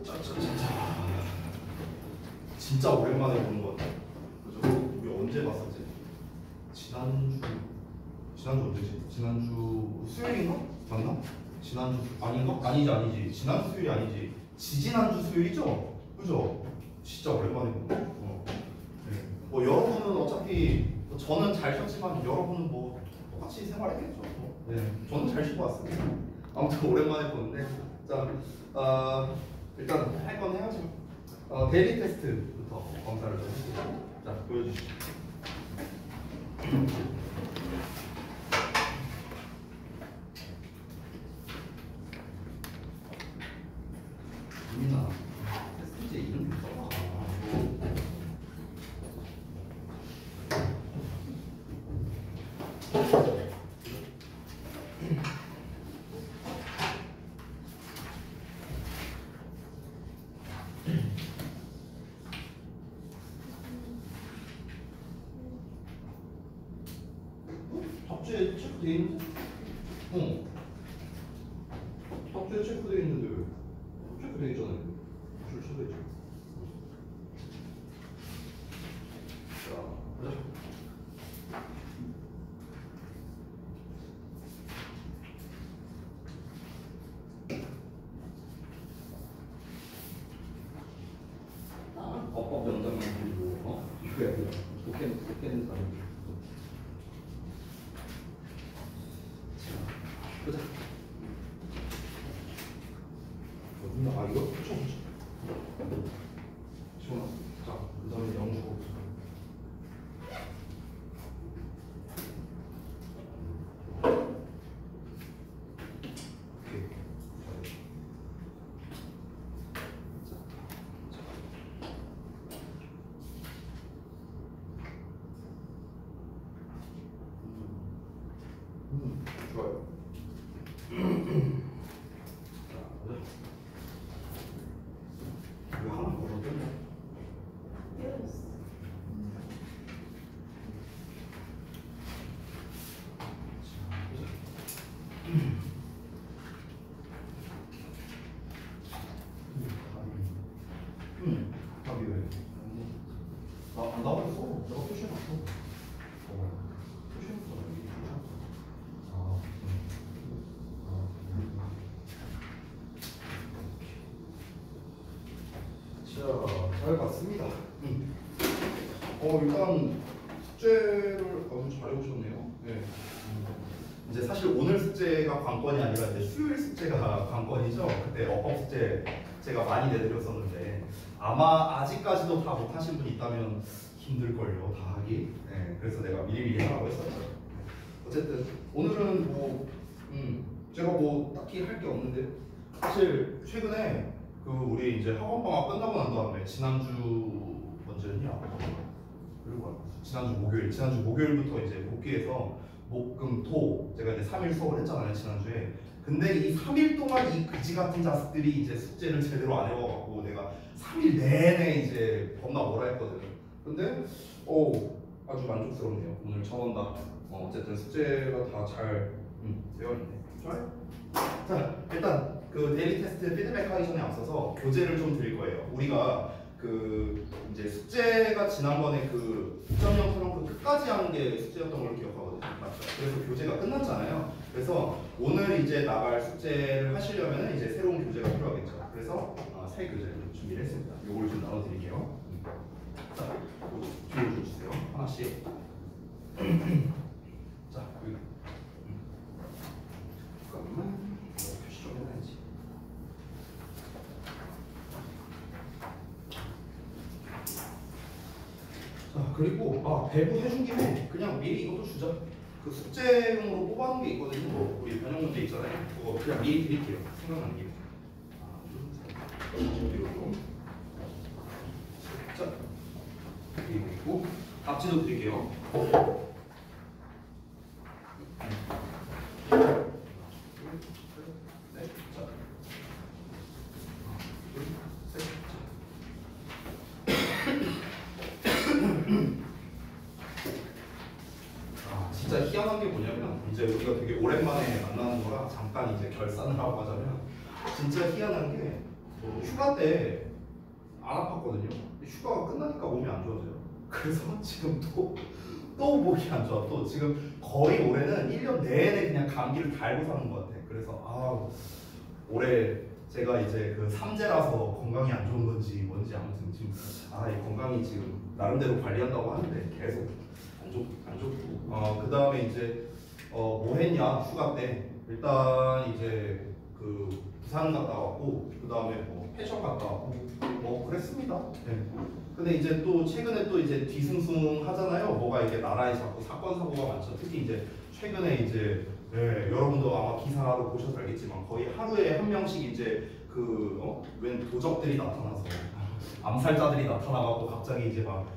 짜짜짜짜. 진짜 오랜만에 보는 것 같아. 그죠? 우리 언제 봤었지? 지난주 언제지? 지난주 수요일인가? 맞나? 지난주 아닌가? 아니지. 지난주 수요일이 아니지. 지지난주 수요일이죠? 그죠? 진짜 오랜만에 보는 거. 네. 뭐 여러분은 어차피 저는 잘 쉬었지만 여러분은 뭐 똑같이 생활했겠죠. 네. 저는 잘 쉬고 왔습니다. 아무튼 오랜만에 보는데 자, 일단 할 건 해야죠. 데일리 테스트부터 검사를 좀 해볼게요. 자, 보여주시죠. 유민아, 테스트제 이름 좀 써봐. 답지에 체크돼 있는데? 답지에 체크돼 있는데 왜? 체크돼 있잖아요. 줄 쳐져 있죠. 자, 보자. 법법 연장만 해주고, 이거야, 그냥. 독해는 다르고. 보자. 이거 붙여. 시원하. 자, 그 다음에 영주고. 오케이. 좋아요. 왜 하나 걸어뒀냐? 답이 왜? 안 나왔어. 내가 표시해놨어. 표시해놨어. 잘 봤습니다. 일단 숙제를 아주 잘 해오셨네요. 네. 이제 사실 오늘 숙제가 관건이 아니라 이제 수요일 숙제가 관건이죠. 그때 어법 숙제 제가 많이 내드렸었는데 아마 아직까지도 다 못하신 분 있다면 힘들걸요, 다 하기. 네. 그래서 내가 미리미리 하라고 했었죠. 어쨌든 오늘은 제가 딱히 할 게 없는데 사실 최근에 우리 이제 학원 방학 끝나고 난 다음에 지난주 언제였냐? 그리고 지난주 목요일부터 이제 복귀해서 목, 금, 토 제가 이제 3일 수업을 했잖아요, 지난주에. 근데 이 3일 동안 이 그지 같은 자식들이 이제 숙제를 제대로 안 해와갖고 내가 3일 내내 이제 겁나 뭐라 했거든요. 근데 아주 만족스럽네요. 오늘 전원 다 어쨌든 숙제가 다 잘 되어있네. 좋아요. 자, 일단 데일리 테스트 피드백 하기 전에 앞서서 교재를 좀 드릴 거예요. 우리가 이제 숙제가 지난번에 2.0 끝까지 하는 게 숙제였던 걸로 기억하거든요. 맞죠? 그래서 교재가 끝났잖아요. 그래서 오늘 이제 나갈 숙제를 하시려면 이제 새로운 교재가 필요하겠죠. 그래서 새 교재를 준비를 했습니다. 요걸 좀 나눠드릴게요. 자, 줄여주세요. 하나씩. 자, 여기. 잠깐만. 표시 좀 해놔야지. 자, 그리고 배부 해준 김에 그냥 미리 이것도 주자. 숙제용으로 뽑아놓은 게 있거든요. 우리 변형 문제 있잖아요. 그거 그냥 미리 드릴게요. 생각나는 김에. 그리고 자, 그리고 있고 답지도 드릴게요. 진짜 희한한 게 뭐냐면 이제 우리가 되게 오랜만에 만나는 거라 잠깐 이제 결산을 하고 하자면 진짜 희한한 게 휴가 때 안 아팠거든요. 근데 휴가가 끝나니까 몸이 안 좋아져요. 그래서 지금 또 목이 안 좋아. 또 지금 거의 올해는 1년 내내 그냥 감기를 달고 사는 것 같아. 그래서 올해 제가 이제 그 3제라서 건강이 안 좋은 건지 뭔지 아무튼 지금 이 건강이 지금 나름대로 관리한다고 하는데 계속 안 좋고 그 다음에 이제 뭐 했냐 휴가 때 일단 이제 그 부산 갔다 왔고 그 다음에 뭐 패션 갔다 왔고 뭐 그랬습니다. 네. 근데 이제 또 최근에 또 이제 뒤숭숭 하잖아요. 뭐가 이게 나라에 자꾸 사건 사고가 많죠. 특히 이제 최근에 이제 여러분도 아마 기사로 보셔서 알겠지만 거의 하루에 한 명씩 이제 웬 도적들이 나타나서 암살자들이 나타나가고 갑자기 이제 막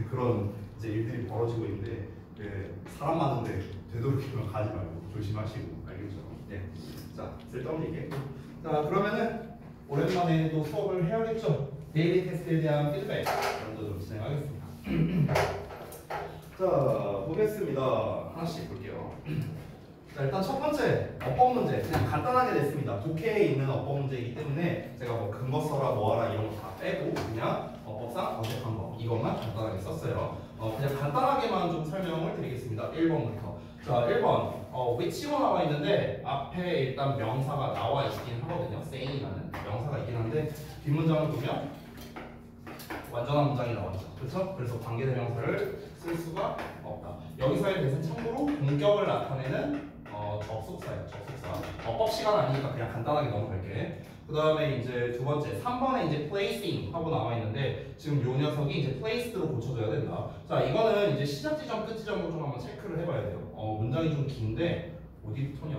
그런 이제 일들이 벌어지고 있는데 사람 많은데 되도록이면 가지 말고 조심하시고 알겠죠? 네. 자 쓸데없는 얘기했고 자 그러면은 오랜만에 또 수업을 해야겠죠? 데일리 테스트에 대한 피드백 먼저 좀 진행하겠습니다. 자 보겠습니다. 하나씩 볼게요. 자 일단 첫 번째 어법 문제 그냥 간단하게 냈습니다. 독해에 있는 어법 문제이기 때문에 제가 뭐 근거 써라 뭐하라 이런 거 다 빼고 그냥 어법상 어색한 거 이것만 간단하게 썼어요. 그냥 간단하게만 좀 설명을 드리겠습니다. 1번부터 자 1번 which가 나와 있는데 앞에 일단 명사가 나와 있긴 하거든요. say이라는 명사가 있긴 한데 뒷문장을 보면 완전한 문장이 나왔죠. 그렇죠? 그래서 관계대명사를 쓸 수가 없다. 여기서의 대신 참고로 동격을 나타내는 접속사예요. 접속사. 어법 시간 아니니까 그냥 간단하게 넘어갈게. 그 다음에 이제 두 번째 3번에 이제 placing 하고 나와 있는데 지금 요 녀석이 이제 placed로 고쳐줘야 된다. 자 이거는 이제 시작 지점 끝 지점으로 좀 한번 체크를 해봐야 돼요. 문장이 좀 긴데 어디부터냐?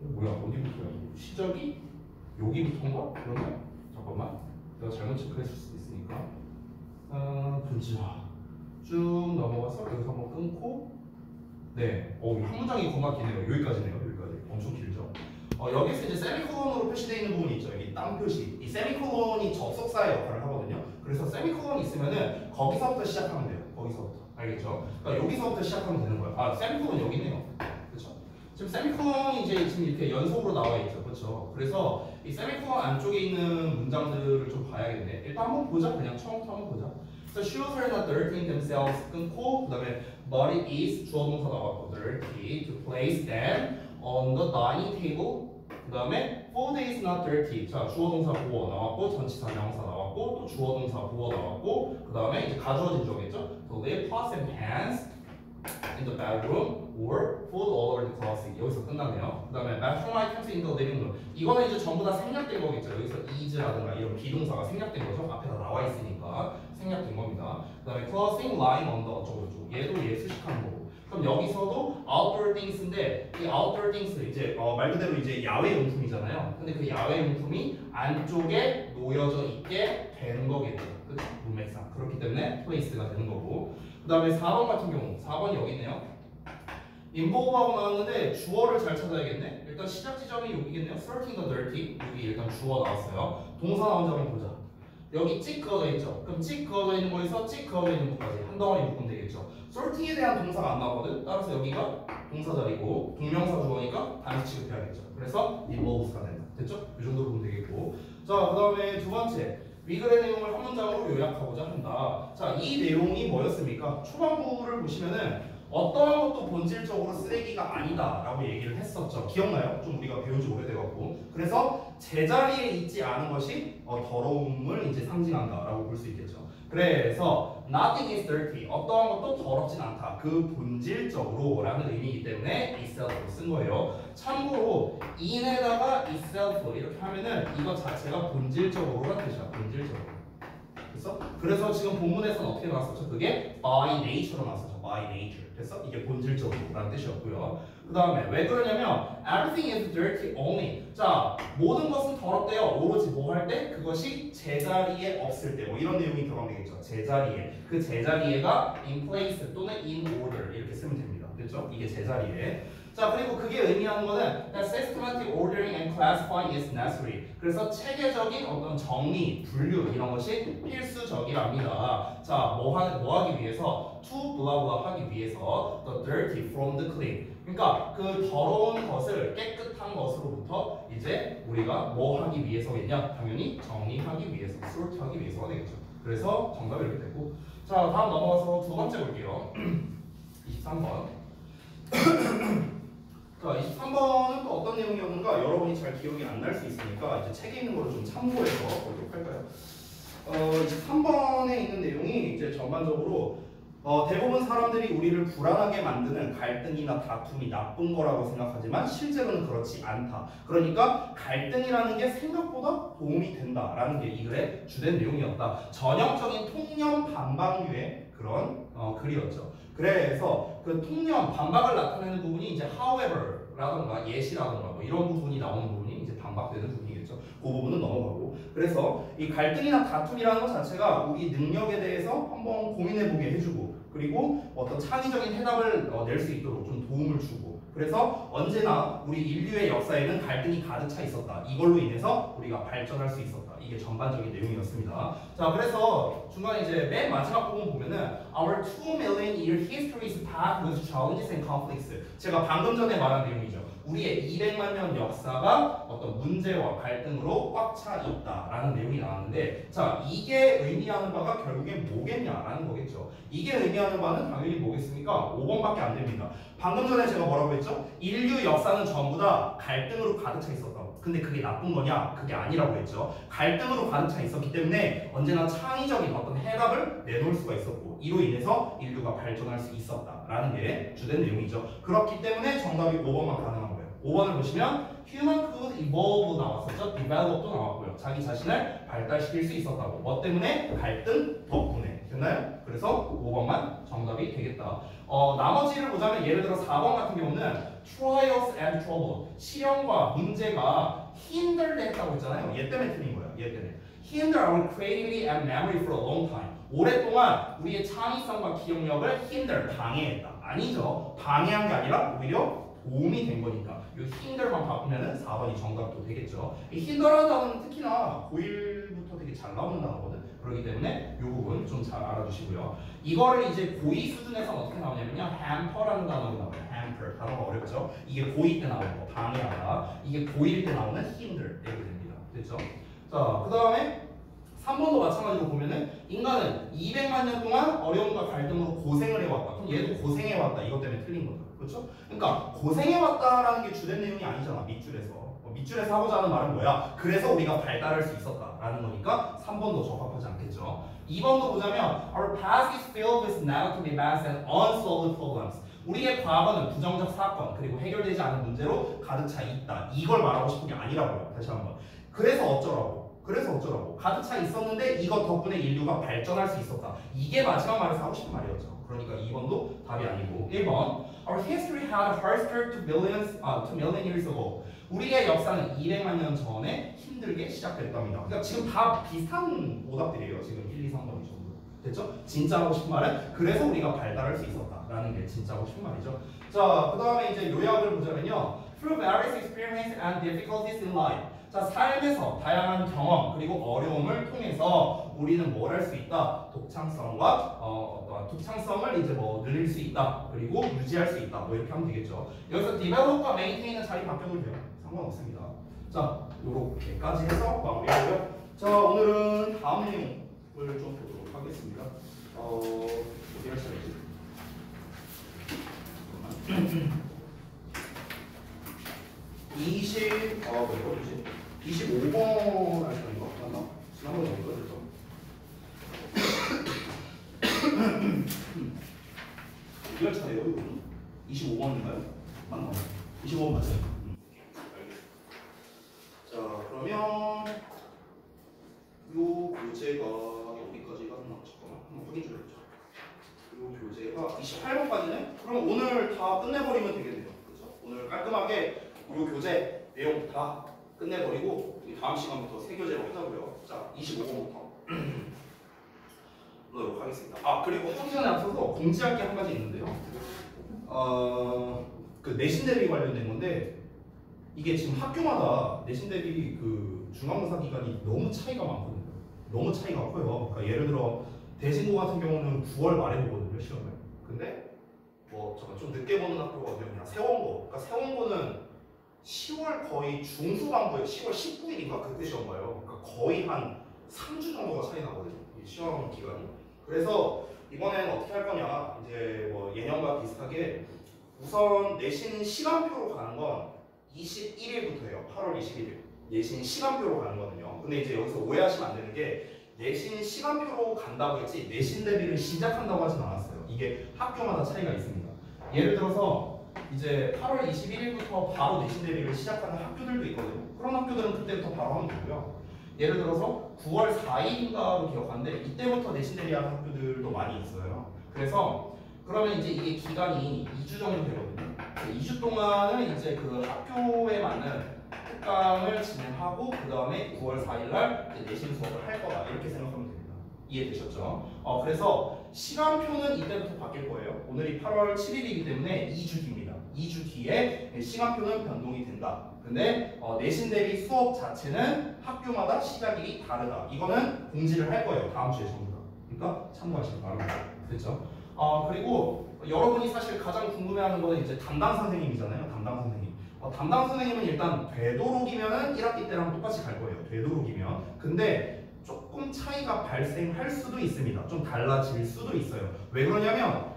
뭐야 어디부터야? 시작이 여기부터인가? 그러면 잠깐만 내가 잘못 체크했을 수도 있으니까 쭉 넘어가서 여기서 한번 끊고 한 문장이 겁나 기네요. 여기까지네요. 여기까지 엄청 길죠. 여기서 이제 세미콜론으로 표시되어 있는 부분이 있죠. 여기 땅 표시. 이 세미콜론이 접속사의 역할을 하거든요. 그래서 세미콜론이 있으면은 거기서부터 시작하면 돼요. 거기서부터. 알겠죠? 그러니까 여기서부터 시작하면 되는 거예요. 세미콜론 여기 있네요. 그렇죠? 지금 세미콜론이 이제 지금 이렇게 연속으로 나와 있죠. 그렇죠? 그래서 이 세미콜론 안쪽에 있는 문장들을 좀 봐야겠네. 일단 한번 보자. 그냥 처음부터 한번 보자. 그래서 shoes are not dirty themselves 끊고 그 다음에 but it is 주어 동사 나왔고 dirty to place them on the dining table 그 다음에 food is not dirty 자 주어 동사 보어 나왔고 전치사 명사 나왔고 또 주어 동사 보어 나왔고 그 다음에 이제 가주어진 주어겠죠 to leave pots and pans in the bedroom or food all over the closet 여기서 끝났네요. 그 다음에 bathroom items in the living room 이거는 이제 전부 다 생략된 거겠죠. 여기서 is라든가 이런 비동사가 생략된 거죠. 앞에 다 나와 있으니까 생략된 겁니다. 그 다음에 clothing lying on the 어쩌고저쩌고 얘도 얘 수식하는 거고 그럼 여기서도 outdoor things인데 이 outdoor things 이제 말 그대로 이제 야외 용품이잖아요. 근데 그 야외 용품이 안쪽에 놓여져 있게 되는 거겠죠. 그렇죠? 문맥상 그렇기 때문에 place가 되는 거고 그 다음에 4번 같은 경우 4번이 여기 있네요. involve하고 나왔는데 주어를 잘 찾아야겠네. 일단 시작 지점이 여기겠네요. sorting the dirty 여기 일단 주어 나왔어요. 동사 나온 점 한번 보자. 여기 찍 그어져 있죠. 그럼 찍 그어져 있는 거에서 찍 그어져 있는 것까지 한 덩어리 묶으면 되겠죠. sorting에 대한 동사가 안 나오거든. 따라서 여기가 동사 자리고 동명사 주어니까 단수 취급해야겠죠. 그래서 involves가 된다. 됐죠? 이 정도로 보면 되겠고 자 그 다음에 두 번째 위글의 내용을 한 문장으로 요약하고자 한다. 자, 이 내용이 뭐였습니까? 초반부를 보시면은 어떠한 것도 본질적으로 쓰레기가 아니다 라고 얘기를 했었죠. 기억나요? 좀 우리가 배운 지 오래돼갖고 그래서 제자리에 있지 않은 것이 더러움을 이제 상징한다 라고 볼 수 있겠죠. 그래서 nothing is dirty 어떠한 것도 더럽진 않다 그 본질적으로 라는 의미이기 때문에 itself로 쓴 거예요. 참고로 in에다가 itself 이렇게 하면은 이거 자체가 본질적으로란 뜻이야. 본질적으로 그래서 지금 본문에서는 어떻게 나왔었죠? 그게 by nature로 나왔었죠. by nature 그래서 이게 본질적으로라는 뜻이었고요. 그 다음에 왜 그러냐면 everything is dirty only 자 모든 것은 더럽대요. 오로지 뭐 할 때? 그것이 제자리에 없을 때 뭐 이런 내용이 들어가면 되겠죠. 제자리에 그 제자리에가 in place 또는 in order 이렇게 쓰면 됩니다. 됐죠? 이게 제자리에 자 그리고 그게 의미하는 거는 that systematic ordering and classifying is necessary 그래서 체계적인 어떤 정리, 분류 이런 것이 필수적이랍니다. 자 뭐 하기 위해서 to blah blah 하기 위해서 the dirty from the clean 그러니까 그 더러운 것을 깨끗한 것으로부터 이제 우리가 뭐 하기 위해서겠냐? 당연히 정리하기 위해서, sort하기 위해서가 되겠죠. 그래서 정답이 이렇게 되고. 자, 다음 넘어가서 두 번째 볼게요. 23번. 자, 23번은 또 어떤 내용이었는가? 여러분이 잘 기억이 안 날 수 있으니까 이제 책에 있는 거를 좀 참고해서 보도록 할까요? 23번에 있는 내용이 이제 전반적으로 대부분 사람들이 우리를 불안하게 만드는 갈등이나 다툼이 나쁜 거라고 생각하지만 실제로는 그렇지 않다. 그러니까 갈등이라는 게 생각보다 도움이 된다라는 게 이 글의 주된 내용이었다. 전형적인 통념 반박류의 그런 글이었죠. 그래서 그 통념 반박을 나타내는 부분이 이제 however라던가 yet이라던가 뭐 이런 부분이 나오는 부분이 이제 반박되는 부분이겠죠. 그 부분은 넘어가고. 그래서 이 갈등이나 다툼이라는 것 자체가 우리 능력에 대해서 한번 고민해보게 해주고, 그리고 어떤 창의적인 해답을 낼 수 있도록 좀 도움을 주고, 그래서 언제나 우리 인류의 역사에는 갈등이 가득 차 있었다. 이걸로 인해서 우리가 발전할 수 있었다. 이게 전반적인 내용이었습니다. 자, 그래서 중간에 이제 맨 마지막 부분 보면은 Our 2 million year history is packed with challenges and conflicts. 제가 방금 전에 말한 내용이죠. 우리의 200만 년 역사가 어떤 문제와 갈등으로 꽉 차 있다라는 내용이 나왔는데, 자, 이게 의미하는 바가 결국엔 뭐겠냐라는 거겠죠. 이게 의미하는 바는 당연히 뭐겠습니까? 5번밖에 안 됩니다. 방금 전에 제가 뭐라고 했죠? 인류 역사는 전부 다 갈등으로 가득 차 있었다고. 근데 그게 나쁜 거냐? 그게 아니라고 했죠. 갈등으로 가득 차 있었기 때문에 언제나 창의적인 어떤 해답을 내놓을 수가 있었고, 이로 인해서 인류가 발전할 수 있었다라는 게 주된 내용이죠. 그렇기 때문에 정답이 5번만 가능한 거예요. 5번을 보시면 Human could evolve 나왔었죠. Develop도 나왔고요. 자기 자신을 발달시킬 수 있었다고. 뭐 때문에? 갈등 덕분에. 됐나요? 그래서 5번만 정답이 되겠다. 나머지를 보자면 예를 들어 4번 같은 경우는 trials and trouble. 시련과 문제가 hindered 했다고 했잖아요. 얘 때문에 틀린 거예요. 얘 때문에. hinder our creativity and memory for a long time. 오랫동안 우리의 창의성과 기억력을 hinder, 방해했다. 아니죠. 방해한 게 아니라 오히려 도움이 된 거니까 이 hinder만 바꾸면은 4번이 정답도 되겠죠. 이 hinder라는 단어는 특히나 고1부터 되게 잘 나오는 단어거든. 그렇기 때문에 이 부분 좀 잘 알아주시고요. 이거를 이제 고2 수준에서는 어떻게 나오냐면요, hamper라는 단어로 나와요. hamper 단어가 어렵죠. 이게 고2 때 나오는 거 방해하다. 이게 고1 때 나오는 hinder 이렇게 됩니다. 됐죠? 자, 그 다음에 3번도 마찬가지로 보면은 인간은 200만 년 동안 어려움과 갈등으로 고생을 해왔다. 그럼 얘도 고생해왔다. 이것 때문에 틀린 거죠. 그렇죠? 그러니까 고생해왔다라는 게 주된 내용이 아니잖아. 밑줄에서. 밑줄에서 하고자 하는 말은 뭐야? 그래서 우리가 발달할 수 있었다라는 거니까 3번도 적합하지 않겠죠. 2번도 보자면 Our past is filled with negative events and unsolved problems. 우리의 과거는 부정적 사건 그리고 해결되지 않은 문제로 가득 차 있다. 이걸 말하고 싶은 게 아니라고요. 다시 한번. 그래서 어쩌라고? 가득 차 있었는데 이것 덕분에 인류가 발전할 수 있었다. 이게 마지막 말에서 하고 싶은 말이었죠. 그러니까 2번도 답이 아니고 1번 Our history had a hard start to million years ago. 우리의 역사는 200만 년 전에 힘들게 시작됐답니다. 그러니까 지금 다 비슷한 오답들이에요. 지금 1, 2, 3번이 전부. 됐죠? 진짜 하고 싶은 말은 그래서 우리가 발달할 수 있었다라는 게 진짜 하고 싶은 말이죠. 자, 그 다음에 이제 요약을 보자면요. Through various experiences and difficulties in life. 자, 삶에서 다양한 경험 그리고 어려움을 통해서 우리는 뭘 할 수 있다? 독창성과 독창성을 이제 뭐 늘릴 수 있다. 그리고 유지할 수 있다. 뭐 이렇게 하면 되겠죠. 여기서 develop과 maintain은 자리 바뀌어도 돼요. 상관없습니다. 자, 요렇게까지 해서 마무리하고요. 자, 오늘은 다음 내용을 좀 보도록 하겠습니다. 어디 할 차례지? 25번 할 차례인가? 맞나? 지난번에 어디가 됐죠? 어디 할 차례예요, 이거는? 25번인가요? 맞나? 25번 맞아요. 자, 그러면 요 교재가 여기까지가 잠깐만 한번 확인 좀 해보자. 요 교재가 28번까지네? 그럼 오늘 다 끝내버리면 되겠네요. 그렇죠? 오늘 깔끔하게 요 교재 내용 다 끝내버리고 다음 시간부터 새 교재로 하자고요. 자, 25번부터 보도록 하겠습니다. 아, 그리고 하기 전에 앞서서 공지할 게 한 가지 있는데요. 그 내신 대비 관련된 건데 이게 지금 학교마다 내신 대비 그 중간고사 기간이 너무 차이가 많거든요. 너무 차이가 커요. 그러니까 예를 들어 대신고 같은 경우는 9월 말에 보거든요, 시험을. 근데 뭐 잠깐 좀 늦게 보는 학교가 어디였냐? 세원고. 그러니까 세원고는 10월 거의 중후반부에 10월 19일인가 그때 시험 봐요. 그러니까 거의 한 3주 정도가 차이 나거든요. 이 시험 기간이. 그래서 이번에는 어떻게 할 거냐? 이제 뭐 예년과 비슷하게 우선 내신 시간표로 가는 건 21일부터예요. 8월 21일. 내신 시간표로 가는 거거든요. 근데 이제 여기서 오해하시면 안 되는 게 내신 시간표로 간다고 했지 내신 대비를 시작한다고 하진 않았어요. 이게 학교마다 차이가 있습니다. 예를 들어서 이제 8월 21일부터 바로 내신 대비를 시작하는 학교들도 있거든요. 그런 학교들은 그때부터 바로 하면 되고요. 예를 들어서 9월 4일인가로 기억하는데 이때부터 내신 대비하는 학교들도 많이 있어요. 그래서 그러면 이제 이게 기간이 2주 정도 되거든요. 2주 동안은 이제 그 학교에 맞는 특강을 진행하고 그 다음에 9월 4일날 내신 수업을 할 거다 이렇게 생각하면 됩니다. 이해되셨죠? 그래서 시간표는 이때부터 바뀔 거예요. 오늘이 8월 7일이기 때문에 2주 뒤입니다. 2주 뒤에 시간표는 변동이 된다. 근데 내신 대비 수업 자체는 학교마다 시작일이 다르다. 이거는 공지를 할 거예요. 다음 주에 전부 다. 그러니까 참고하시기 바랍니다. 됐죠? 그리고 여러분이 사실 가장 궁금해하는 거는 이제 담당 선생님이잖아요. 담당 선생님. 담당 선생님은 일단 되도록이면은 1학기 때랑 똑같이 갈 거예요. 되도록이면. 근데 조금 차이가 발생할 수도 있습니다. 좀 달라질 수도 있어요. 왜 그러냐면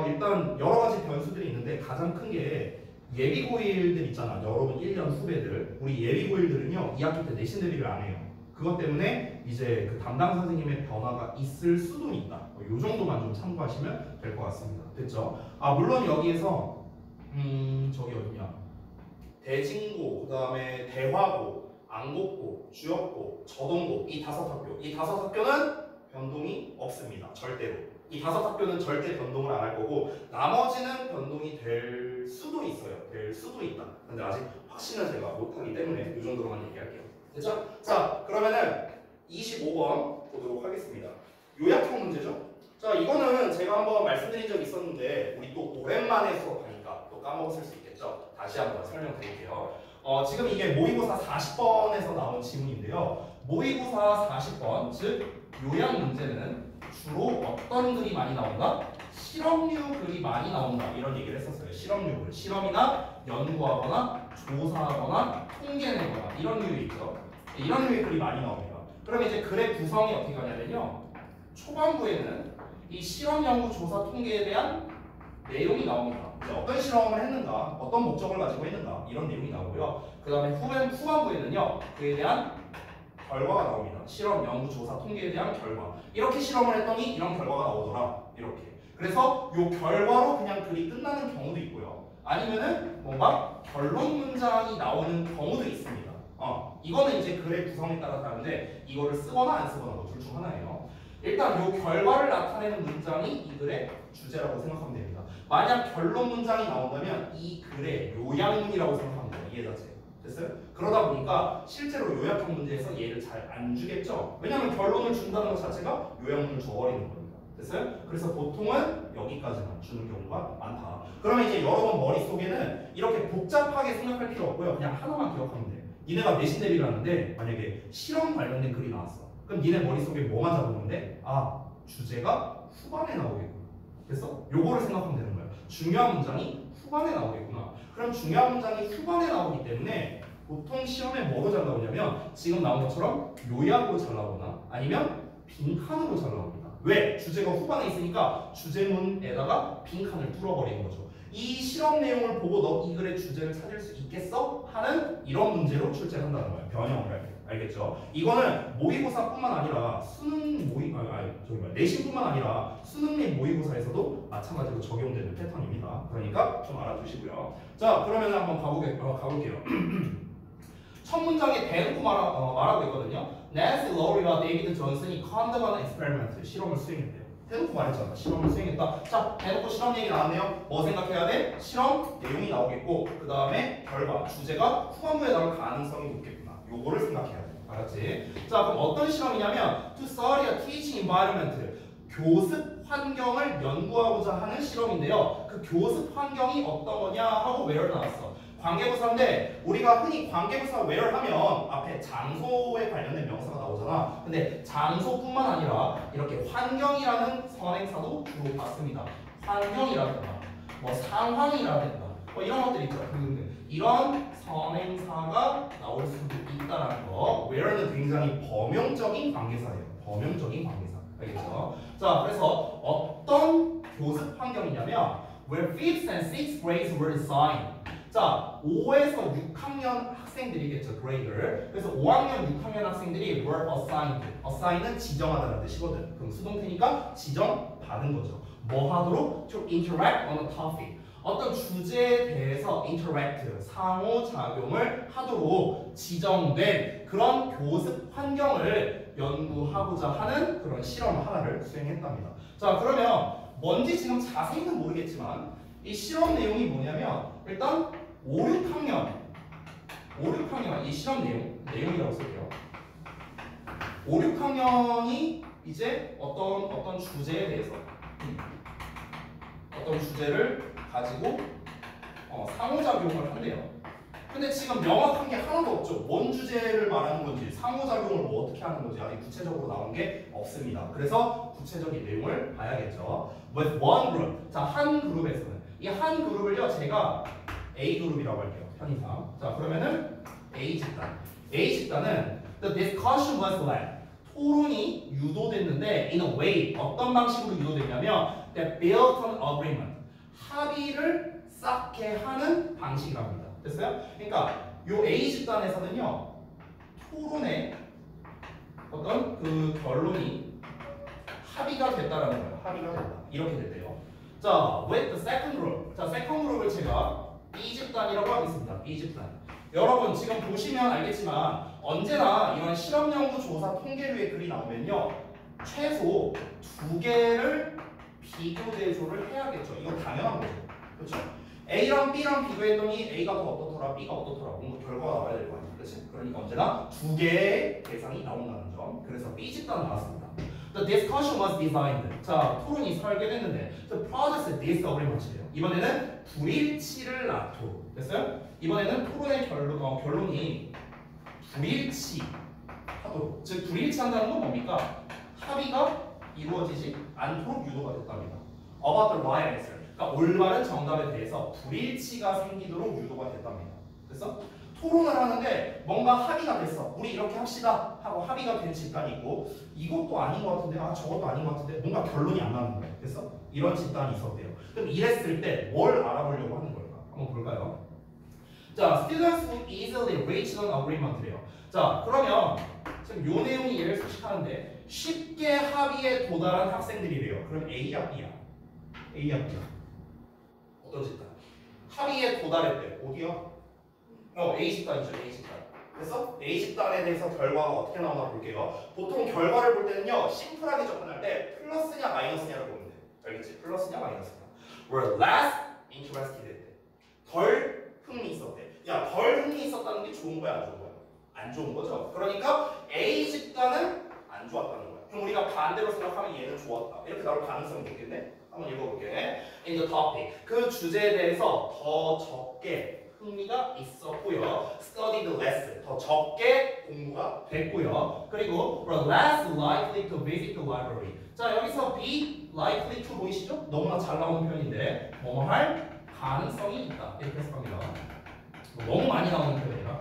일단 여러 가지 변수들이 있는데 가장 큰 게 예비고일들 있잖아. 여러분 1년 후배들. 우리 예비고일들은요 2학기 때 내신 대비를 안 해요. 그것 때문에 이제 그 담당 선생님의 변화가 있을 수도 있다. 이 정도만 좀 참고하시면 될 것 같습니다. 됐죠? 물론 여기에서 저기 어디냐? 대진고, 그 다음에 대화고, 안곡고, 주역고, 저동고 이 5학교. 이 5학교는 변동이 없습니다. 절대로. 이 5학교는 절대 변동을 안 할 거고 나머지는 변동이 될 수도 있어요. 될 수도 있다. 근데 아직 확신은 제가 못하기 때문에 이 정도로만 얘기할게요. 됐죠? 자, 그러면은 25번 보도록 하겠습니다. 요약형 문제죠? 자, 이거는 제가 한번 말씀드린 적이 있었는데 우리 또 오랜만에 수업하니까 또 까먹었을 수 있겠죠? 다시 한번 설명드릴게요. 지금 이게 모의고사 40번에서 나온 지문인데요. 모의고사 40번, 즉 요약 문제는 주로 어떤 글이 많이 나온다? 실험류 글이 많이 나온다. 이런 얘기를 했었어요. 실험류 글. 실험이나 연구하거나 조사하거나 통계내거나 이런 류에 있죠. 이런 류의 글이 많이 나옵니다. 그럼 이제 글의 구성이 어떻게 가냐면요. 초반부에는 이 실험, 연구, 조사, 통계에 대한 내용이 나옵니다. 어떤 실험을 했는가, 어떤 목적을 가지고 했는가 이런 내용이 나오고요. 그 다음에 후반부에는요. 그에 대한 결과가 나옵니다. 실험, 연구, 조사, 통계에 대한 결과. 이렇게 실험을 했더니 이런 결과가 나오더라. 이렇게. 그래서 이 결과로 그냥 글이 끝나는 경우도 있고요. 아니면은 뭔가 결론 문장이 나오는 경우도 있습니다. 이거는 이제 글의 구성에 따라 다른데 이거를 쓰거나 안 쓰거나 둘 중 하나예요. 일단 이 결과를 나타내는 문장이 이 글의 주제라고 생각하면 됩니다. 만약 결론 문장이 나온다면 이 글의 요약문이라고 생각하면 돼요. 이해 자체. 됐어요? 그러다 보니까 실제로 요약형 문제에서 얘를 잘 안 주겠죠? 왜냐하면 결론을 준다는 것 자체가 요약문을 줘버리는 겁니다. 됐어요? 그래서 보통은 여기까지만 주는 경우가 많다. 그러면 이제 여러분 머릿속에는 이렇게 복잡하게 생각할 필요 없고요. 그냥 하나만 기억하면 돼. 니네가 내신 대비를 하는데 만약에 실험 관련된 글이 나왔어. 그럼 니네 머릿속에 뭐만 잡았는데 주제가 후반에 나오겠구나. 그래서 요거를 생각하면 되는 거야. 중요한 문장이 후반에 나오겠구나. 그럼 중요한 문장이 후반에 나오기 때문에 보통 시험에 뭐로 잘 나오냐면 지금 나온 것처럼 요약으로 잘 나오거나 아니면 빈칸으로 잘 나옵니다. 왜? 주제가 후반에 있으니까 주제문에다가 빈칸을 뚫어버리는 거죠. 이 실험 내용을 보고 너 이 글의 주제를 찾을 수 있겠어? 하는 이런 문제로 출제를 한다는 거예요. 변형을 할 때. 알겠죠? 이거는 모의고사뿐만 아니라 내신뿐만 아니라 수능 및 모의고사에서도 마찬가지로 적용되는 패턴입니다. 그러니까 좀 알아두시고요. 자, 그러면 한번 가볼게요. 첫 문장에 대놓고 말하고 있거든요. 낸시 로리와 데이비드 존슨이 컨덕한 엑스페리먼트 실험을 수행했대요. 대놓고 말했잖아. 실험을 수행했다. 자, 대놓고 실험 얘기 나왔네요. 뭐 생각해야 돼? 실험 내용이 나오겠고 그 다음에 결과, 주제가 후반부에 나올 가능성이 높겠구나. 요거를 생각해야 돼. 알았지? 자, 그럼 어떤 실험이냐면 to study a teaching environment 교습 환경을 연구하고자 하는 실험인데요. 그 교습 환경이 어떤 거냐 하고 where 나왔어. 관계부사인데 우리가 흔히 관계부사 where 하면 앞에 장소에 관련된 명사가 나오잖아. 근데 장소뿐만 아니라 이렇게 환경이라는 선행사도 주로 받습니다. 환경이라든가 뭐 상황이라든가 뭐 이런 것들 있죠. 이런 선행사가 나올 수도 있다는 거. where는 굉장히 범용적인 관계사예요. 범용적인 관계사. 알겠죠? 자, 그래서 어떤 교습 환경이냐면 where 5th and 6th grades were assigned. 자, 5에서 6학년 학생들이겠죠, grade를. 그래서 5학년, 6학년 학생들이 were assigned. assign은 지정하다는 뜻이거든. 그럼 수동태니까 지정받은 거죠. 뭐 하도록? to interact on a topic. 어떤 주제에 대해서 interact, 상호작용을 하도록 지정된 그런 교습 환경을 연구하고자 하는 그런 실험 하나를 수행했답니다. 자, 그러면 뭔지 지금 자세히는 모르겠지만 이 실험 내용이 뭐냐면 일단 5, 6학년 이 실험 내용이라고 쓸게요. 5, 6학년이 이제 어떤 주제에 대해서 어떤 주제를 가지고 상호작용을 한대요. 근데 지금 명확한 게 하나도 없죠. 뭔 주제를 말하는 건지, 상호작용을 뭐 어떻게 하는 건지 아직 구체적으로 나온 게 없습니다. 그래서 구체적인 내용을 봐야겠죠. With one group. 자, 한 그룹에서는 이 한 그룹을요 제가 A 그룹이라고 할게요. 편의상. 자, 그러면은 A 집단은 the discussion was led. 토론이 유도됐는데 in a way 어떤 방식으로 유도됐냐면 that built on agreement. 합의를 쌓게 하는 방식이랍니다. 됐어요? 그러니까 요 A 집단에서는요 토론의 어떤 그 결론이 합의가 됐다라는 거예요. 합의가 됐다. 이렇게 됐대요. 자, with the second group. 자, second group을 제가 B 집단이라고 하겠습니다. B 집단. 여러분 지금 보시면 알겠지만 언제나 이런 실험 연구 조사 통계류의 글이 나오면요 최소 2개를 비교 대조를 해야겠죠. 이건 당연한 거죠. 그렇죠? A랑 B랑 비교했더니 A가 더 어떻더라, B가 어떻더라, 뭔가 결과가 나와야 될 거 아니에요. 그렇지? 그러니까 언제나 2개의 대상이 나온다는 점. 그래서 B 집단 나왔습니다. The discussion was designed. 자, 토론이 설계됐는데 the process disagreement이에요. 이번에는 불일치를 낳도록. 됐어요? 이번에는 토론의 결론이 불일치하도록. 즉 불일치한다는 건 뭡니까? 합의가 이루어지지 않도록 유도가 됐답니다. About the right answer. 그러니까 올바른 정답에 대해서 불일치가 생기도록 유도가 됐답니다. 그래서 토론을 하는데 뭔가 합의가 됐어. 우리 이렇게 합시다 하고 합의가 된 집단이 있고 이것도 아닌 것 같은데 저것도 아닌 것 같은데 뭔가 결론이 안 나는 거예요. 그래서 이런 집단이 있었대요. 그럼 이랬을 때 뭘 알아보려고 하는 걸까? 한번 볼까요? 자, students who easily reach an agreement래요. 자, 그러면 지금 요 내용이 예를 수식하는데 쉽게 합의에 도달한 학생들이래요. 그럼 A야 B야? A야 B야? 어떤 집단? 합의에 도달했대. 어디야? A 집단이죠. A 집단. 그래서 A 집단에 대해서 결과가 어떻게 나오나 볼게요. 보통 결과를 볼 때는요 심플하게 접근할 때 플러스냐 마이너스냐를 보면 돼. 알겠지? 플러스냐 마이너스냐. Were less interested 했대. 덜 흥미 있었대. 야, 덜 흥미 있었다는 게 좋은 거야, 안 좋은 거야? 안 좋은 거죠. 그러니까 A 집단은 안 좋았다는 거야. 그럼 우리가 반대로 생각하면 얘는 좋았다. 이렇게 나올 가능성이 있겠네. 한번 읽어볼게. In the topic. 그 주제에 대해서 더 적게 흥미가 있었고요. Studied less. 더 적게 공부가 됐고요. 그리고 were less likely to visit the library. 자, 여기서 be likely to 보이시죠? 너무나 잘 나오는 표현인데 뭐뭐 할 가능성이 있다. 이렇게 해석합니다. 너무 많이 나오는 표현이라.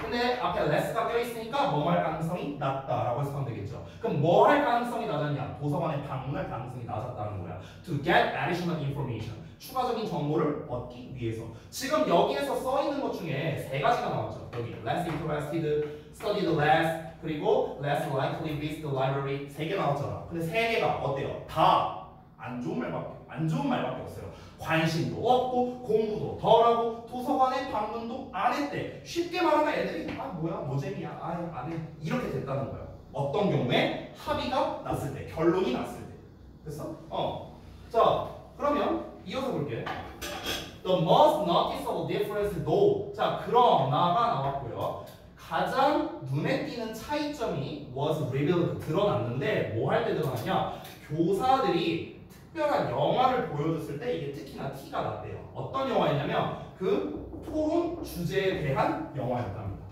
근데 앞에 less가 껴있으니까 뭐 할 가능성이 낮다라고 해석하면 되겠죠. 그럼 뭐 할 가능성이 낮았냐? 도서관에 방문할 가능성이 낮았다는 거야. To get additional information. 추가적인 정보를 얻기 위해서. 지금 여기에서 써 있는 것 중에 3가지가 나왔죠. 여기 less interested, studied less, 그리고 less likely visit the library. 3개 나왔잖아. 근데 3개가 어때요? 다 안 좋은 말밖에 없어요. 관심도 없고 공부도 덜하고 도서관에 방문도 안 했대. 쉽게 말하면 애들이 뭐야 뭐재미야 안 해 이렇게 됐다는 거예요. 어떤 경우에 합의가 났을 때, 결론이 났을 때. 그래서 자 그러면 이어서 볼게. The most noticeable difference though. 자, 그러나가 나왔고요. 가장 눈에 띄는 차이점이 was revealed. 드러났는데 뭐 할 때 드러났냐? 교사들이 특별한 영화를 보여줬을 때 이게 특히나 티가 났대요. 어떤 영화였냐면 그 토론 주제에 대한 영화였답니다.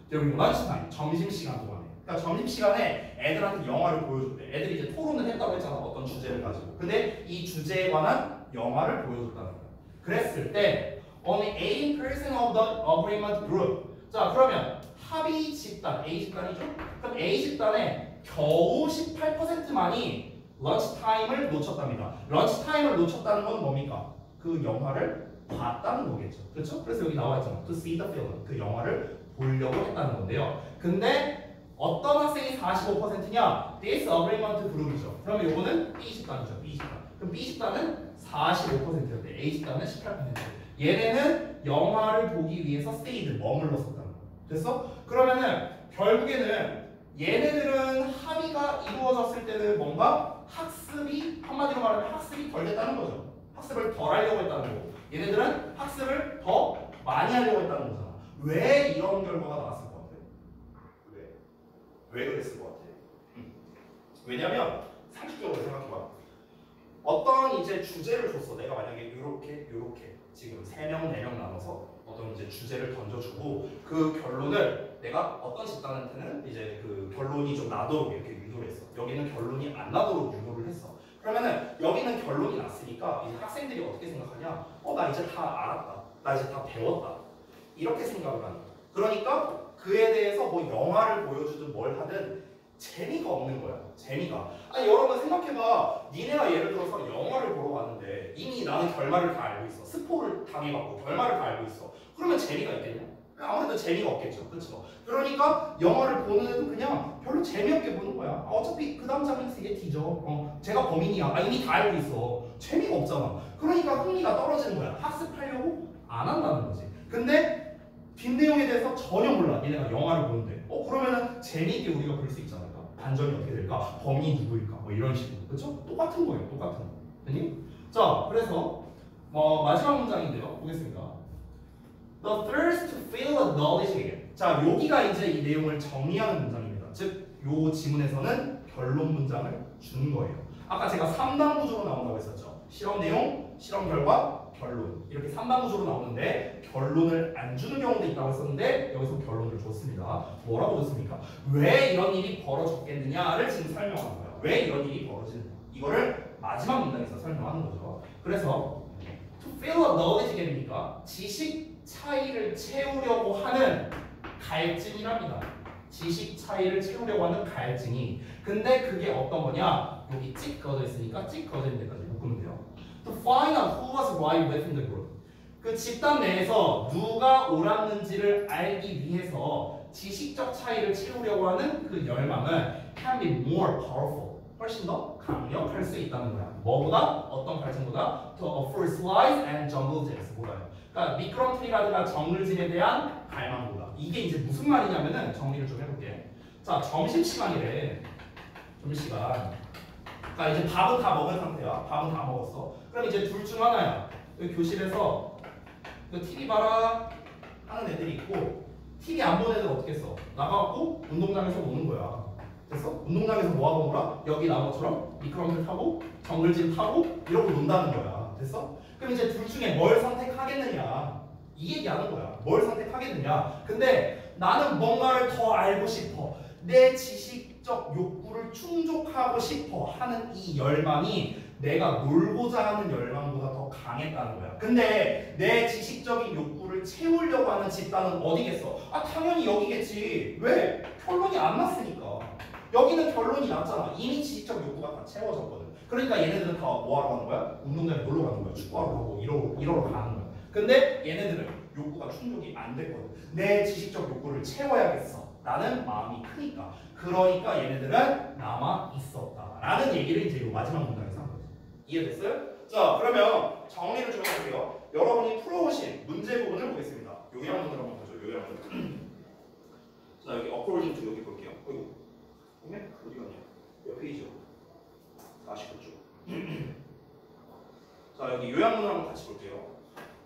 During lunchtime, 점심시간 동안에. 그러니까 점심시간에 애들한테 영화를 보여줬대. 애들이 이제 토론을 했다고 했잖아. 어떤 주제를 가지고. 근데 이 주제에 관한 영화를 보여줬다는 거야. 그랬을 때 only 80% of the agreement group. 자, 그러면 합의 집단, A 집단이죠? 그럼 A 집단에 겨우 18%만이 런치 타임을 놓쳤답니다. 런치 타임을 놓쳤다는 건 뭡니까? 그 영화를 봤다는 거겠죠. 그렇죠? 그래서 여기 나와 있잖아. To see the film. 그 영화를 보려고 했다는 건데요. 근데 어떤 학생이 45%냐? This agreement group이죠. 그러면 요거는 B 집단이죠. B 집단. 그럼 B 집단은 45%였대. A 집단은 18%. 얘네는 영화를 보기 위해서 stayed, 머물렀었다는 거야. 됐어? 그러면은 결국에는 얘네들은 합의가 이루어졌을 때는 뭔가 학습이, 한마디로 말하면 학습이 덜 됐다는 거죠. 학습을 덜 하려고 했다는 거고, 얘네들은 학습을 더 많이 하려고 했다는 거잖아. 왜 이런 결과가 나왔을 것 같아? 왜 그랬을 것 같아? 왜냐면 상식적으로 생각해봐. 어떤 이제 주제를 줬어. 내가 만약에 요렇게 지금 3명, 4명 나눠서 어떤 이제 주제를 던져주고 그 결론을 내가 어떤 집단한테는 이제 그 결론이 좀 나도록 이렇게 유도를 했어. 여기는 결론이 안 나도록 유도를 했어. 그러면은 여기는 결론이 났으니까 이제 학생들이 어떻게 생각하냐? 나 이제 다 알았다. 나 이제 다 배웠다. 이렇게 생각을 하는 거야. 그러니까 그에 대해서 뭐 영화를 보여주든 뭘 하든 재미가 없는 거야. 재미가. 아니 여러분 생각해봐. 니네가 예를 들어서 영화를 보러 갔는데 이미 나는 결말을 다 알고 있어. 스포를 당해갖고 결말을 다 알고 있어. 그러면 재미가 있겠냐? 아무래도 재미가 없겠죠. 그렇죠? 그러니까 영화를 보는 애도 그냥 별로 재미없게 보는 거야. 어차피 그 다음 장면에서 이게 뒤져. 제가 범인이야. 이미 다 알고 있어. 재미가 없잖아. 그러니까 흥미가 떨어지는 거야. 학습하려고 안 한다는 거지. 근데 뒷내용에 대해서 전혀 몰라. 얘네가 영화를 보는데. 그러면은 재미있게 우리가 볼 수 있지 않을까? 반전이 어떻게 될까? 범인이 누구일까? 뭐 이런 식으로. 그렇죠? 똑같은 거예요. 똑같은 거. 됐니? 자, 그래서 마지막 문장인데요. 보겠습니다. The thirst to feel acknowledged. 자, 여기가 이제 이 내용을 정리하는 문장입니다. 즉, 요 지문에서는 결론 문장을 주는 거예요. 아까 제가 3단 구조로 나온다고 했었죠. 실험 내용, 실험 결과, 결론. 이렇게 3단 구조로 나오는데 결론을 안 주는 경우도 있다고 했었는데 여기서 결론을 줬습니다. 뭐라고 줬습니까? 왜 이런 일이 벌어졌겠느냐를 지금 설명하는 거예요. 왜 이런 일이 벌어지느냐. 이거를 마지막 문장에서 설명하는 거죠. 그래서 to feel acknowledged니까 지식 차이를 채우려고 하는 갈증이랍니다. 지식 차이를 채우려고 하는 갈증이. 근데 그게 어떤 거냐? 여기 찍 그어져 있으니까 찍 그어져 있는 데까지 묶으면 돼요. To find out who was right within the group. 그 집단 내에서 누가 옳았는지를 알기 위해서 지식적 차이를 채우려고 하는 그 열망은 can be more powerful. 훨씬 더 강력할 수 있다는 거야. 뭐보다? 어떤 갈증보다? To afford lies and jungle지보다요. 그러니까 미끄럼틀이라든가 정글짐에 대한 갈망보다. 이게 이제 무슨 말이냐면은 정리를 좀 해볼게. 자, 점심시간이래. 점심시간. 그러니까 이제 밥은 다 먹은 상태야. 밥은 다 먹었어. 그럼 이제 둘 중 하나야. 여기 교실에서 TV 봐라 하는 애들이 있고 TV 안 보는 애들 어떻게 했어? 나가갖고 운동장에서 노는 거야. 됐어? 운동장에서 뭐하고 놀아? 여기 나온 것처럼 미끄럼틀 타고 정글짐 타고 이러고 논다는 거야. 됐어? 그럼 이제 둘 중에 뭘 선택하겠느냐 이 얘기하는 거야. 뭘 선택하겠느냐. 근데 나는 뭔가를 더 알고 싶어. 내 지식적 욕구를 충족하고 싶어 하는 이 열망이 내가 놀고자 하는 열망보다 더 강했다는 거야. 근데 내 지식적인 욕구를 채우려고 하는 집단은 어디겠어? 당연히 여기겠지. 왜? 결론이 안 났으니까. 여기는 결론이 났잖아. 이미 지식적 욕구가 다 채워졌거든. 그러니까 얘네들은 다 뭐하러 가는 거야? 운동장에 놀러 가는 거야. 축구하러 가고 이러러 가는 거야. 근데 얘네들은 욕구가 충족이 안 됐거든. 내 지식적 욕구를 채워야겠어. 라는 마음이 크니까. 그러니까 얘네들은 남아 있었다라는 얘기를 이제 이 마지막 문장에서 한 거지. 이해됐어요? 자, 그러면 정리를 좀 해볼게요. 여러분이 풀어오신 문제 부분을 보겠습니다. 요양문을 한번 보죠. 요양문. 자, 여기 according to 여기 볼게요. 보면 어디 갔냐? 몇 페이지요? 49쪽. 자, 여기 요양문을 한번 같이 볼게요.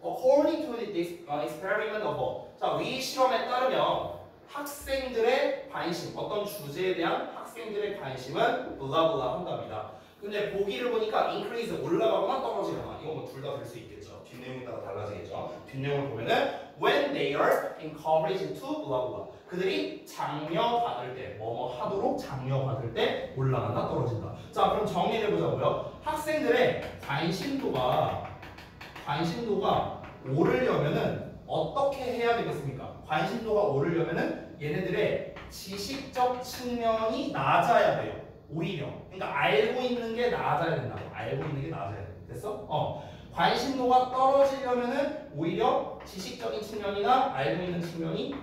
According to this experiment of 자, 위 실험에 따르면 학생들의 관심, 어떤 주제에 대한 학생들의 관심은 블라블라 한답니다. 근데 보기를 보니까 increase 올라가거나 떨어지거나 이거 뭐 둘 다 될 수 있겠죠. 뒷내용에 따라 달라지겠죠. 뒷내용을 보면은 when they are in coverage to blah blah. 그들이 장려 받을 때, 뭐뭐 하도록 장려 받을 때 올라간다, 떨어진다. 자, 그럼 정리해 보자고요. 학생들의 관심도가 오르려면은 어떻게 해야 되겠습니까? 관심도가 오르려면은 얘네들의 지식적 측면이 낮아야 돼요. 오히려. 그러니까 알고 있는 게 낮아야 된다고. 알고 있는 게 낮아야 돼. 됐어? 관심도가 떨어지려면은 오히려 지식적인 측면이나 알고 있는 측면이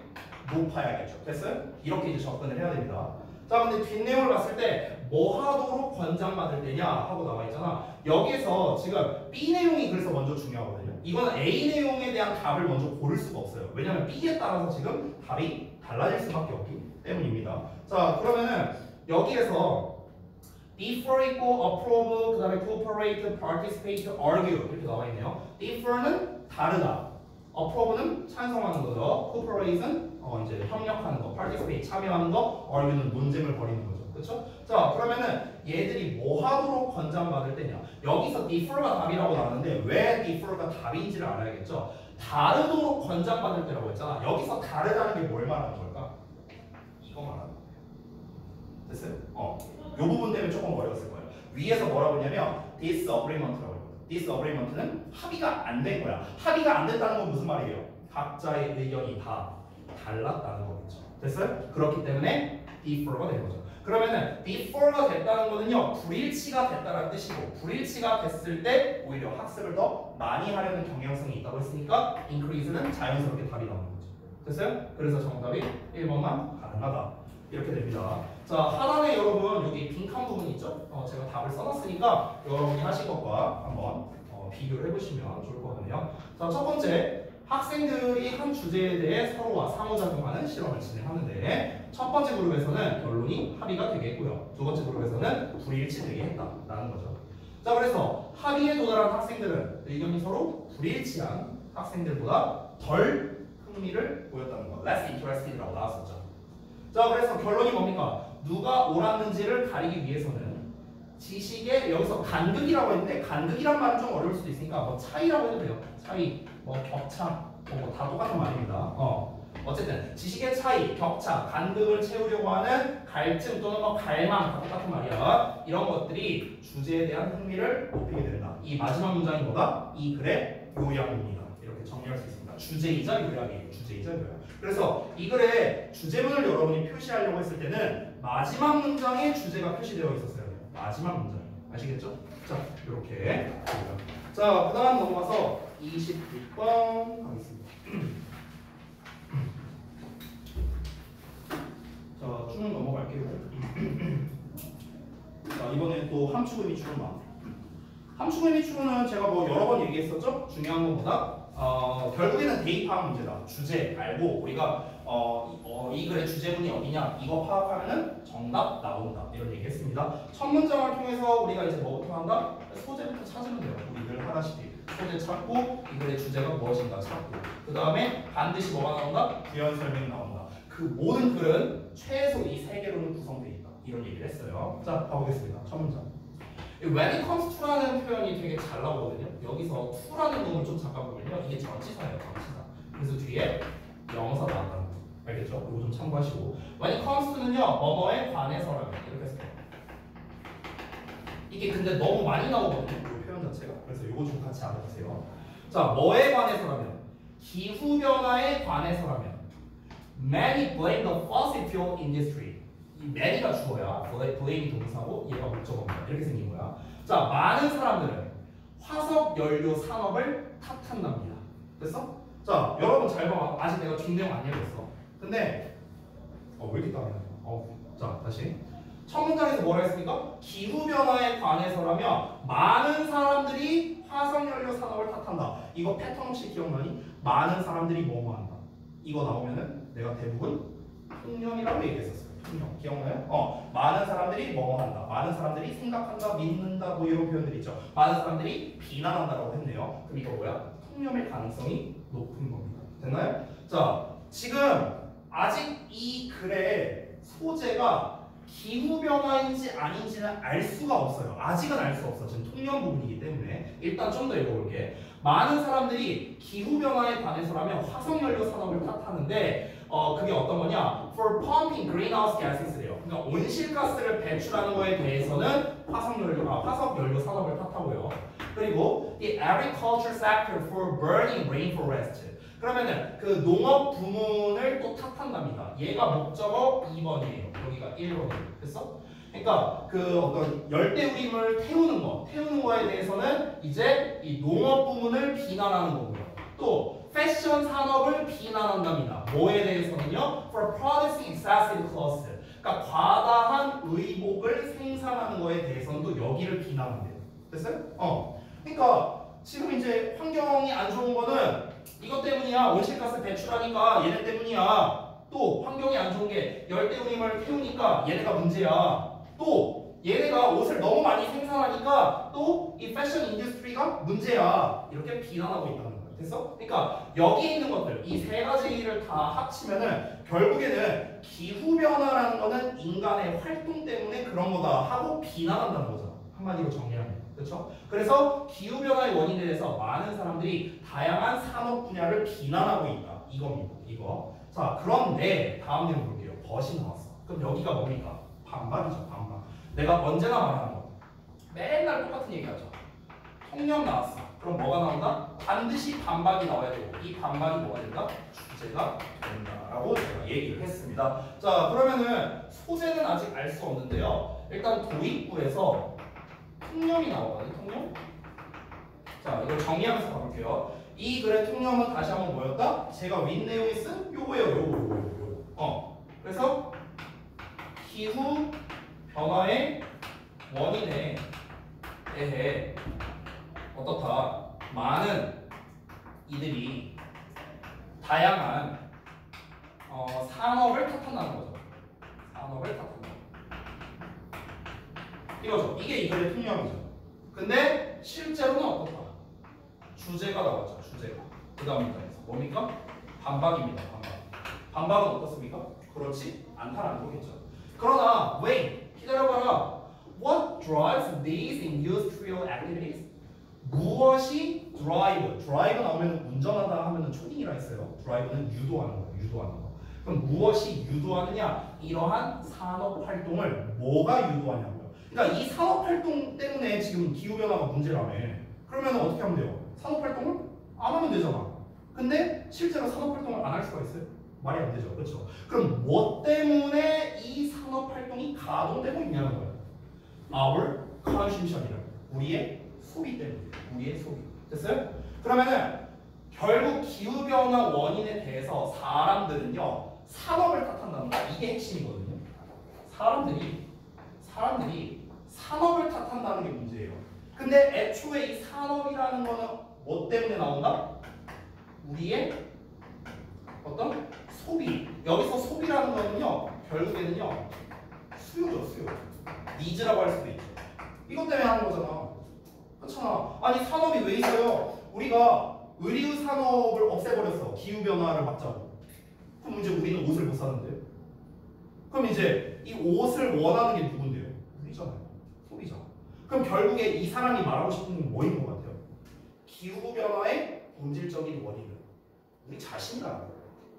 높아야겠죠. 됐어요? 이렇게 이제 접근을 해야 됩니다. 자, 근데 뒷내용을 봤을 때 뭐 하도록 권장받을 때냐 하고 나와 있잖아. 여기서 지금 B 내용이 그래서 먼저 중요하거든요. 이거는 A 내용에 대한 답을 먼저 고를 수가 없어요. 왜냐면 B에 따라서 지금 답이 달라질 수밖에 없기 때문입니다. 자, 그러면은 여기에서 differ equal, approve, 그 다음에 cooperate, participate, argue 이렇게 나와 있네요. differ는 다르다. approve는 찬성하는 거죠. cooperate는 이제 협력하는 거, participate 참여하는 거, argue는 논쟁을 벌이는 거죠. 그렇죠? 자, 그러면은 얘들이 뭐 하도록 권장받을 때냐? 여기서 differ가 답이라고 나왔는데 왜 differ가 답인지를 알아야겠죠. 다르도록 권장받을 때라고 했잖아. 여기서 다르다는 게 뭘 말하는 걸까? 이거 말하는 거예요. 됐어요? 요 부분 때문에 조금 어려웠을 거예요. 위에서 뭐라고 했냐면 disagreement라고 했거든. disagreement는 합의가 안 된 거야. 합의가 안 됐다는 건 무슨 말이에요? 각자의 의견이 다 달랐다는 거겠죠. 됐어요? 그렇기 때문에 differ가 된 거죠. 그러면은 differ가 됐다는 거는요, 불일치가 됐다는 뜻이고, 불일치가 됐을 때 오히려 학습을 더 많이 하려는 경향성이 있다고 했으니까 increase는 자연스럽게 답이 나오는 거죠. 됐어요? 그래서 정답이 1번만 가능하다. 이렇게 됩니다. 자, 하단에 여러분 여기 빈칸 부분 있죠? 제가 답을 써놨으니까 여러분이 하신 것과 한번 비교를 해보시면 좋을 것 같네요. 자, 첫 번째, 학생들이 한 주제에 대해 서로와 상호작용하는 실험을 진행하는데 첫 번째 그룹에서는 결론이 합의가 되겠고요. 두 번째 그룹에서는 불일치되게 했다라는 거죠. 자, 그래서 합의에 도달한 학생들은 의견이 서로 불일치한 학생들보다 덜 흥미를 보였다는 거. less interested라고 나왔었죠. 자, 그래서 결론이 뭡니까? 누가 옳았는지를 가리기 위해서는 지식의, 여기서 간극이라고 했는데 간극이란 말은 좀 어려울 수도 있으니까 뭐 차이라고 해도 돼요. 차이, 뭐 격차, 뭐 다 똑같은 말입니다. 어쨌든 지식의 차이, 격차, 간극을 채우려고 하는 갈증 또는 뭐 갈망 다 똑같은 말이야. 이런 것들이 주제에 대한 흥미를 높이게 된다. 이 마지막 문장이 뭐다? 이 글의 요약입니다. 이렇게 정리할 수 있습니다. 주제이자 요약이에요. 주제이자 요약. 그래서 이 글에 주제문을 여러분이 표시하려고 했을 때는 마지막 문장에 주제가 표시되어 있었어요. 마지막 문장. 아시겠죠? 자, 이렇게. 자, 그 다음 넘어가서 26번 가겠습니다. 자, 쭉 넘어갈게요. 자, 이번에 또 함축의 미추론만. 함축의 미추론은 제가 뭐 여러 번 얘기했었죠? 중요한 것보다 결국에는 대입하는 문제다. 주제 알고 우리가 이 글의 주제문이 어디냐 이거 파악하면은 정답 나온다. 이런 얘기했습니다. 첫 문장을 통해서 우리가 이제 뭐부터 한다? 소재부터 찾으면 돼요. 우리 늘 하다시피 소재 찾고 이 글의 주제가 무엇인가 찾고 그 다음에 반드시 뭐가 나온다? 부연 설명이 나온다. 그 모든 글은 최소 이 세 개로는 구성되어 있다. 이런 얘기를 했어요. 자, 가보겠습니다. 첫 문장. when it comes to라는 표현이 되게 잘 나오거든요. 여기서 to라는 놈을 좀 잠깐 보면요. 이게 전치사예요. 전치사. 그래서 뒤에 명사 나온다는 거. 알겠죠? 이거 좀 참고하시고 when it comes to는요. 뭐뭐에 관해서라면 이렇게 써요. 이게 근데 너무 많이 나오거든요. 이 표현 자체가. 그래서 이거 좀 같이 알아주세요. 자, 뭐에 관해서라면 기후변화에 관해서라면 many blame the fossil fuel industry. 이 many가 주어야 blame이 동사고 얘가 목적어입니다. 이렇게 생긴 거야. 자, 많은 사람들은 화석 연료 산업을 탓한답니다. 됐어? 자, 여러분 잘 봐. 아직 내가 뒷내용 안 얘기했어. 근데 왜 이렇게 따르냐? 자, 다시. 첫 문장에서 뭐라 했습니까? 기후변화에 관해서라면 많은 사람들이 화석연료 산업을 탓한다. 이거 패턴 혹시 기억나니? 많은 사람들이 뭐뭐 한다. 이거 나오면은 내가 대부분 풍년이라고 얘기했었어요. 풍년. 기억나요? 많은 사람들이 뭐뭐 한다. 많은 사람들이 생각한다, 믿는다, 뭐 이런 표현들이 있죠. 많은 사람들이 비난한다라고 했네요. 그럼 이거 뭐야? 풍년의 가능성이 높은 겁니다. 됐나요? 자, 지금 아직 이 글의 소재가 기후 변화인지 아닌지는 알 수가 없어요. 아직은 알 수 없어. 지금 통념 부분이기 때문에 일단 좀 더 읽어볼게. 많은 사람들이 기후 변화에 관해서라면 화석 연료 산업을 탓하는데 그게 어떤 거냐? For pumping greenhouse gases래요. 그러니까 온실가스를 배출하는 거에 대해서는 화석 연료 산업을 탓하고요. 그리고 the agriculture sector for burning rainforest. 그러면은 그 농업 부문을 또 탓한답니다. 얘가 목적어 2번이에요. 여기가 1번이에요. 됐어? 그러니까 그 어떤 열대우림을 태우는 거에 대해서는 이제 이 농업 부문을 비난하는 거고요. 또 패션 산업을 비난한답니다. 뭐에 대해서는요? For producing excessive clothes. 그러니까 과다한 의복을 생산하는 거에 대해서는 또 여기를 비난한대요. 됐어요? 그러니까 지금 이제 환경이 안 좋은 거는 이것 때문이야. 온실가스 배출하니까 얘네 때문이야. 또 환경이 안 좋은 게 열대우림을 태우니까 얘네가 문제야. 또 얘네가 옷을 너무 많이 생산하니까 또 이 패션 인더스트리가 문제야. 이렇게 비난하고 있다는 거야. 됐어? 그러니까 여기 있는 것들 이 세 가지를 다 합치면은 결국에는 기후변화라는 거는 인간의 활동 때문에 그런 거다 하고 비난한다는 거잖아. 한마디로 정리하면. 그렇죠? 그래서 기후변화의 원인에 대해서 많은 사람들이 다양한 산업 분야를 비난하고 있다. 이겁니다. 이거. 자, 그런데 다음 내용 볼게요. 벗이 나왔어. 그럼 여기가 뭡니까? 반박이죠. 반박. 내가 언제나 말하는 거. 맨날 똑같은 얘기하죠. 통념 나왔어. 그럼 뭐가 나온다? 반드시 반박이 나와야 되고 이 반박이 뭐가 된다? 주제가 된다라고 제가 얘기를 했습니다. 자, 그러면은 소재는 아직 알 수 없는데요. 일단 도입부에서 통념이 나오거든요. 통념. 자, 이걸 정리하면서 가볼게요. 이 글의 통념은 다시 한번 뭐였다? 제가 윗내용에 쓴 요거예요. 요거. 그래서 기후 변화의 원인에 대해 어떻다? 많은 이들이 다양한 산업을 탓한다는 거죠. 산업을 탓한다. 이거죠. 이게 이 글의 통념이죠. 근데 실제로는 어떻다? 주제가 나왔죠. 주제가. 그 다음 문장에서 뭡니까? 반박입니다. 반박. 반박은 어떻습니까? 그렇지 않다라는 거겠죠. 그러나 wait, 기다려봐라. What drives these industrial activities? 무엇이 drive 나오면 운전하다 하면은 초딩이라 했어요. drive는 유도하는 거예요. 유도하는 거. 그럼 무엇이 유도하느냐? 이러한 산업 활동을 뭐가 유도하냐고요. 그러니까 이 산업 활동 때문에 지금 기후 변화가 문제라며. 그러면 어떻게 하면 돼요? 산업 활동을 안 하면 되잖아. 근데 실제로 산업 활동을 안 할 수가 있어요? 말이 안 되죠. 그렇죠? 그럼 뭐 때문에 이 산업 활동이 가동되고 있냐는 거예요. Our consumption이라고. 우리의 소비 때문에. 우리의 소비. 됐어요? 그러면은 결국 기후 변화 원인에 대해서 사람들은요 산업을 탓한다는 거. 이게 핵심이거든요. 사람들이 산업을 탓한다는 게 문제예요. 근데 애초에 이 산업이라는 거는 뭐 때문에 나온다? 우리의 어떤 소비. 여기서 소비라는 거는요 결국에는요 수요죠. 수요. 니즈라고 할 수도 있죠. 이것 때문에 하는 거잖아. 그렇잖아. 아니 산업이 왜 있어요? 우리가 의류 산업을 없애버렸어. 기후 변화를 막자고. 그럼 이제 우리는 옷을 못 사는데. 그럼 이제 이 옷을 원하는 게 누군데요? 우리잖아요. 소비자. 그럼 결국에 이 사람이 말하고 싶은 건 뭐인 것 같아요? 기후 변화의 본질적인 원인은 우리 자신이라는 거예요.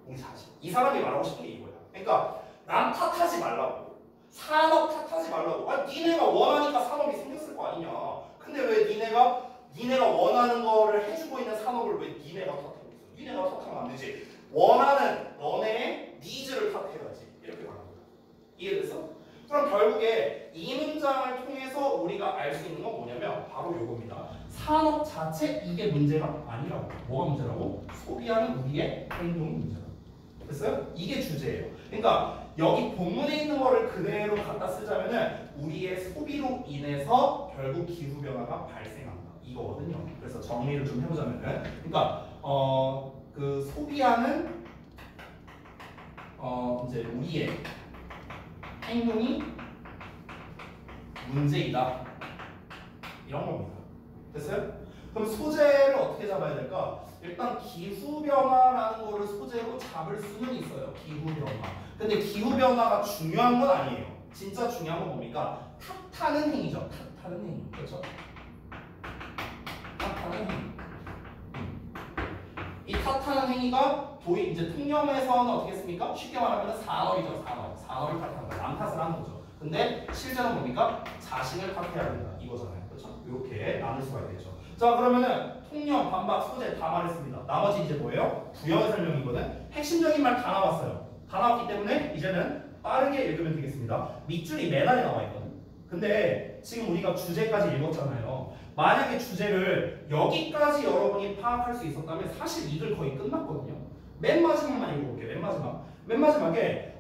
우리 자신. 이 사람이 말하고 싶은 게 이거야. 그러니까 남 탓하지 말라고. 산업 탓하지 말라고. 아니 니네가 원하니까 산업이 생겼을 거 아니냐. 근데 왜 니네가 원하는 거를 해주고 있는 산업을 왜 니네가 탓하고 있어? 니네가 탓하면 안 되지. 원하는 너네의 니즈를 탓해야지. 이렇게 말하는 거야. 이해됐어? 그럼 결국에 이 문장을 통해서 우리가 알 수 있는 건 뭐냐면 바로 요겁니다. 산업 자체 이게 문제가 아니라고. 뭐가 문제라고? 소비하는 우리의 행동이 문제라고. 됐어요? 이게 주제예요. 그러니까 여기 본문에 있는 거를 그대로 갖다 쓰자면은 우리의 소비로 인해서 결국 기후 변화가 발생한다. 이거거든요. 그래서 정리를 좀 해보자면은 그러니까 그 소비하는 이제 우리의 행동이 문제이다. 이런 겁니다. 됐어요? 그럼 소재를 어떻게 잡아야 될까? 일단 기후변화라는 거를 소재로 잡을 수는 있어요. 기후변화. 근데 기후변화가 중요한 건 아니에요. 진짜 중요한 건 뭡니까? 탓하는 행위죠. 탓하는 행위. 그렇죠? 탓하는 행위. 이 탓하는 행위가 이제 통념에서는 어떻게 했습니까? 쉽게 말하면 산업이죠. 산업을 탓하는 거야. 남 탓을 하는 거죠. 근데 실제는 뭡니까? 자신을 탓해야 된다. 이거잖아요. 그렇죠? 이렇게 나눌 수가 있겠죠. 자, 그러면은 통념, 반박, 소재 다 말했습니다. 나머지 이제 뭐예요? 부연 설명이거든. 핵심적인 말 다 나왔어요. 다 나왔기 때문에 이제는 빠르게 읽으면 되겠습니다. 밑줄이 매달에 나와 있거든. 근데 지금 우리가 주제까지 읽었잖아요. 만약에 주제를 여기까지 여러분이 파악할 수 있었다면 사실 이글 거의 끝났거든요. 맨 마지막만 읽어볼게요. 맨 마지막에